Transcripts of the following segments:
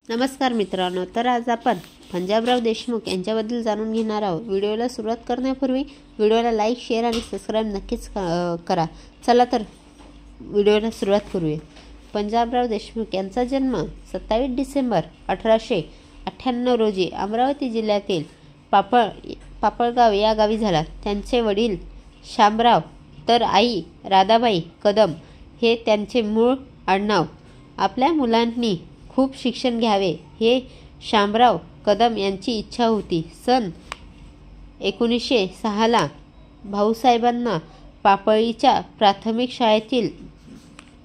नमस्कार मित्रांनो, तर आज आपण पंजाबराव देशमुख यांच्याबद्दल जाणून घेणार आहोत. व्हिडिओला सुरुवात करण्यापूर्वी व्हिडिओला लाईक, शेअर आणि सबस्क्राईब नक्कीच करा. चला तर व्हिडिओला सुरुवात करूया. पंजाबराव देशमुख यांचा जन्म 27 डिसेंबर 1898 रोजी अमरावती जिल्ह्यातील पापळगाव या गावी झाला. त्यांचे वडील शामराव तर आई राधाबाई कदम हे त्यांचे मूळ आडनाव. आपल्या मुलांनी खूप शिक्षण घ्यावे हे शामराव कदम यांची इच्छा होती. सन 1906 भाऊसाहेबांना पापळीच्या प्राथमिक शाळेतील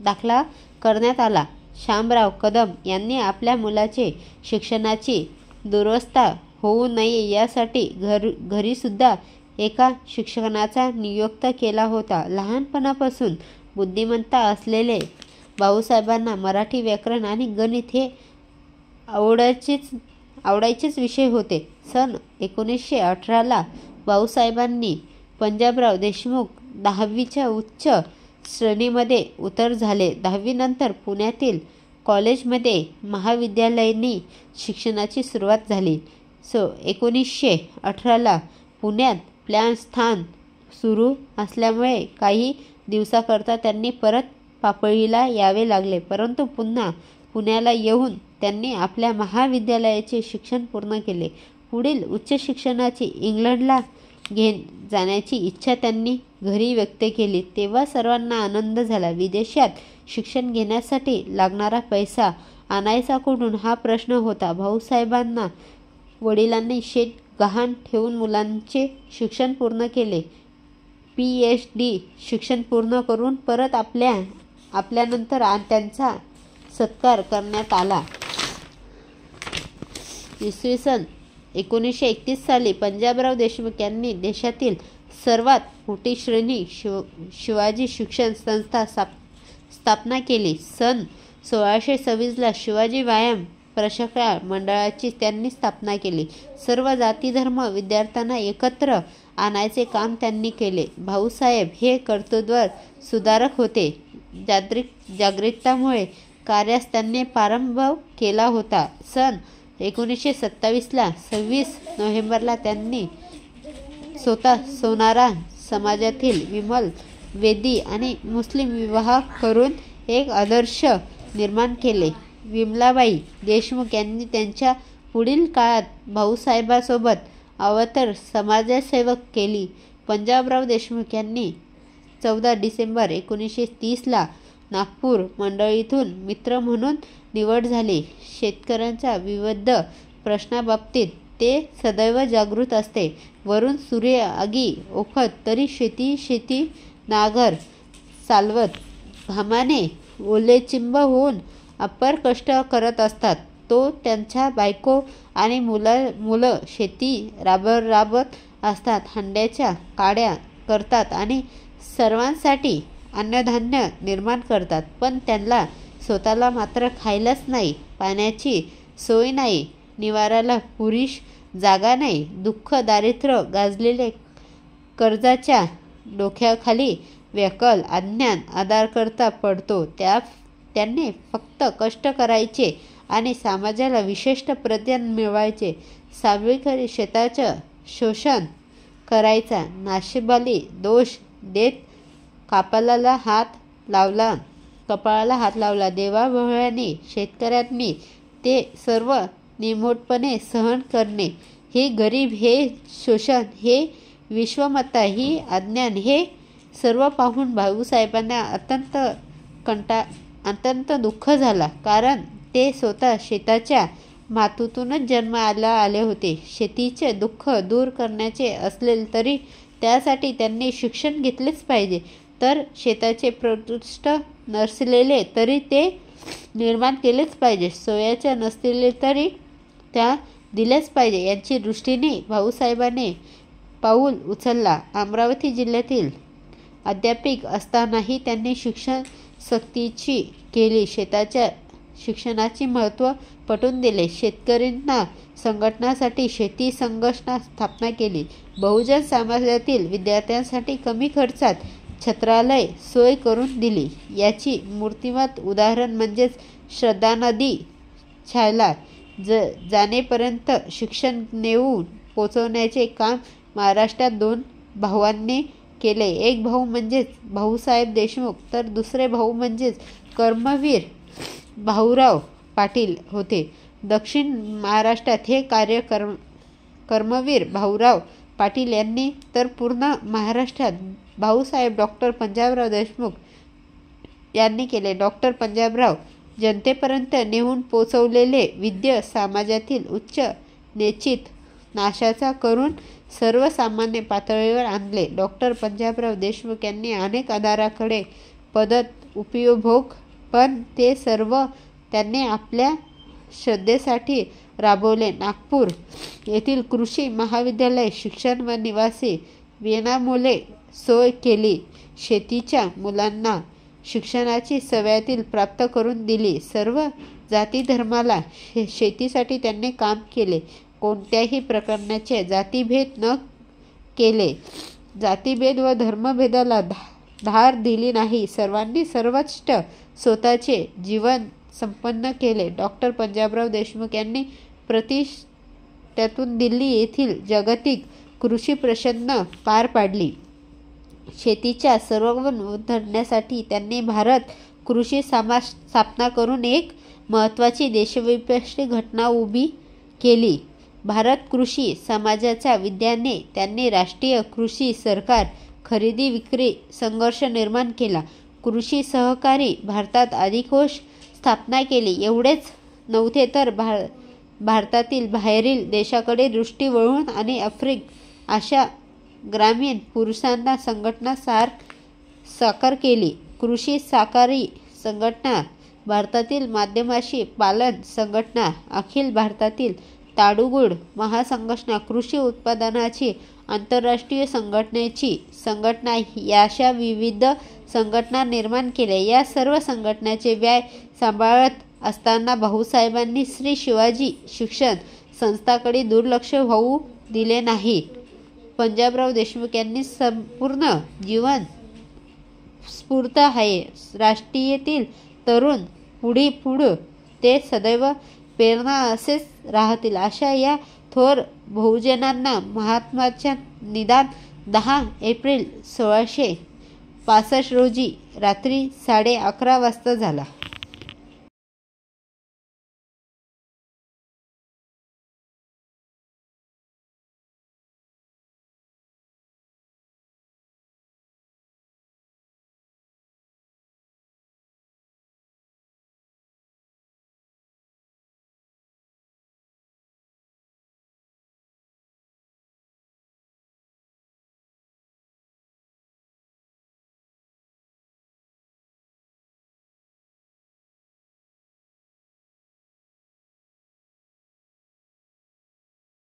दाखला करण्यात आला. शामराव कदम यांनी आपल्या मुलाचे शिक्षणाची दुरवस्था होऊ नये यासाठी घरीसुद्धा एका शिक्षकाचा नियुक्त केला होता. लहानपणापासून बुद्धिमत्ता असलेले भाऊसाहेबांना मराठी व्याकरण आणि गणित हे आवडायचेच विषय होते. सन 1918 भाऊसाहेबांनी पंजाबराव देशमुख 10वीच्या उच्च श्रेणीमध्ये उतर झाले. 10वी नंतर पुण्यातील कॉलेजमध्ये महाविद्यालयीन शिक्षणाची सुरुवात झाली. 1918 पुण्यात प्लॅन स्थान सुरू असल्यामुळे काही दिवसाकरता त्यांनी परत पापळीला यावे लागले, परंतु पुन्हा पुण्याला येऊन त्यांनी आपल्या महाविद्यालयाचे शिक्षण पूर्ण केले. पुढील उच्च शिक्षणाची इंग्लंडला जाण्याची इच्छा त्यांनी घरी व्यक्त केली. तेव्हा सर्वांना आनंद झाला. विदेशात शिक्षण घेण्यासाठी लागणारा पैसा आणायचा कुठून हा प्रश्न होता. भाऊसाहेबांना वडिलांनी शेत गहाण ठेवून मुलांचे शिक्षण पूर्ण केले. PhD शिक्षण पूर्ण करून परत आपल्यानंतर त्यांचा सत्कार करण्यात आला. इसवी सन 1931 साली पंजाबराव देशमुख यांनी देशातील सर्वात मोठी श्रेणी शिवाजी शिक्षण संस्था स्थापना केली. सन 1626 शिवाजी व्यायाम प्रशिक्षण मंडळाची त्यांनी स्थापना केली. सर्व जाती धर्म विद्यार्थ्यांना एकत्र आणायचे काम त्यांनी केले. भाऊसाहेब हे कर्तृत्ववान सुधारक होते. जागतिकतामुळे कार्यास त्यांनी प्रारंभ केला होता. सन 1927 26 नोव्हेंबरला त्यांनी स्वतः सोनारा समाजातील विमल वेदी आणि मुस्लिम विवाह करून एक आदर्श निर्माण केले. विमलाबाई देशमुख यांनी त्यांच्या पुढील काळात भाऊसाहेबांसोबत अवातर समाजसेवा केली. पंजाबराव देशमुख यांनी 14 डिसेंबर 1930 नागपूर मंडळीतून मित्र म्हणून निवड झाली. शेतकऱ्यांच्या विविध प्रश्नाबाबतीत ते सदैव जागृत असते. वरून सूर्य आगी ओखत तरी शेती नांगर चालवत घामाने ओलेचिंब होऊन अपार कष्ट करत असतात. तो त्यांच्या बायको आणि मुलं शेती राबत असतात. हंड्याच्या काड्या करतात आणि सर्वांसाठी अन्नधान्य निर्माण करतात. पण त्यांना स्वतःला मात्र खायलाच नाही, पाण्याची सोय नाही, निवाराला पुरेशी जागा नाही. दुःख दारिद्र्य गाजलेले कर्जाच्या डोक्याखाली व्याकुल अज्ञान आधारकर्ता पडतो. त्यांनी फक्त कष्ट करायचे आणि समाजाला विशिष्ट प्रदान मिळवायचे. सावळीकरी शेताचं शोषण करायचा, नाशिबाली दोष देत कपाळाला हात लावला. देवाभोवळ्याने शेतकऱ्यांनी ते सर्व निमूटपणे सहन करणे. हे गरीब, हे शोषण, हे विषमता, ही अज्ञान, हे सर्व पाहून भाऊसाहेबांना अत्यंत दुःख झाला. कारण ते स्वतः शेताच्या मातीतूनच जन्माला आले होते. शेतीचे दुःख दूर करण्याचे असले तरी त्यासाठी त्यांनी शिक्षण घेतलेच पाहिजे. तर शेताचे प्रकृष्ट नसलेले तरी ते निर्माण केलेच पाहिजे. सोयाच्या नसलेले तरी त्या दिल्याच पाहिजे. यांची दृष्टीने भाऊसाहेबांनी पाऊल उचलला. अमरावती जिल्ह्यातील अध्यापिक असतानाही त्यांनी शिक्षण सक्तीची केली. शेताच्या शिक्षणाचे महत्त्व पटवून दिले. शेतकऱ्यांना संघटनासाठी शेती संघटना स्थापना केली. बहुजन समाजातील विद्यार्थ्यांसाठी कमी खर्चात छत्रालय सोय करून दिली. याची मूर्तिमंत उदाहरण म्हणजेच श्रद्धानदी शाळा. जाणेपर्यंत शिक्षण नेऊन पोचवण्याचे काम महाराष्ट्रात 2 भावांनी केले. एक भाऊ म्हणजेच भाऊसाहेब देशमुख तर दुसरे भाऊ म्हणजेच कर्मवीर भाऊराव पाटील होते. दक्षिण महाराष्ट्रात हे कार्य कर्मवीर भाऊराव पाटील यांनी तर पूर्ण महाराष्ट्रात भाऊसाहेब डॉक्टर पंजाबराव देशमुख यांनी केले. डॉक्टर पंजाबराव जनतेपर्यंत नेऊन पोचवलेले विद्य समाजातील उच्च नेचित नाशाचा करून सर्वसामान्य पातळीवर आणले. डॉक्टर पंजाबराव देशमुख यांनी अनेक आधाराकडे पदत उपभोग पण ते सर्व त्यांनी आपल्या श्रद्धेसाठी राबवले. नागपूर येथील कृषी महाविद्यालय शिक्षण व निवासी विनामूल्य सोय केली. शेतीच्या मुलांना शिक्षणाची सवयातील प्राप्त करून दिली. सर्व जाती धर्माला शेतीसाठी त्यांनी काम केले. कोणत्याही प्रकारचे जातीभेद न केले. जातीभेद व धर्मभेदाला धार दिली नाही. सर्वांनी सर्वोच्च स्वतःचे जीवन संपन्न केले. डॉक्टर पंजाबराव देशमुख यांनी प्रतिष्ठातून दिल्ली येथील जागतिक कृषी परिषद पार पाडली. शेतीच्या सर्वगुण उधळण्यासाठी त्यांनी भारत कृषी समाज स्थापना करून एक महत्त्वाची देशव्यापी घटना उभी केली. भारत कृषी समाजाच्या विद्याने त्यांनी राष्ट्रीय कृषी सहकार खरेदी विक्री संघर्ष निर्माण केला. कृषी सहकारी भारतात अधिकोष स्थापना केली. एवढेच नव्हते तर भारतातील बाहेरील देशाकडे दृष्टी वळवून आणि आफ्रिका अशा ग्रामीण पुरुषांना संघटना साकार केली. कृषी सहकारी संघटना, भारतातील मधमाशी पालन संघटना, अखिल भारतातील ताडगोळ महासंघटना, कृषी उत्पादनाची आंतरराष्ट्रीय संघटनेची संघटना अशा विविध संघटना निर्माण केल्या. या सर्व संघटनांचे व्यय सांभाळत असताना भाऊसाहेबांनी श्री शिवाजी शिक्षण संस्थांकडे दुर्लक्ष होऊ दिले नाही. पंजाबराव देशमुख यांनी संपूर्ण जीवन स्फूर्त आहे. राष्ट्रीयतील तरुण पुढे ते सदैव प्रेरणा असेच राहतील. अशा या थोर बहुजनांना महात्माच्या निदान 10 एप्रिल 1665 रोजी रात्री 11:30 वाजता झाला.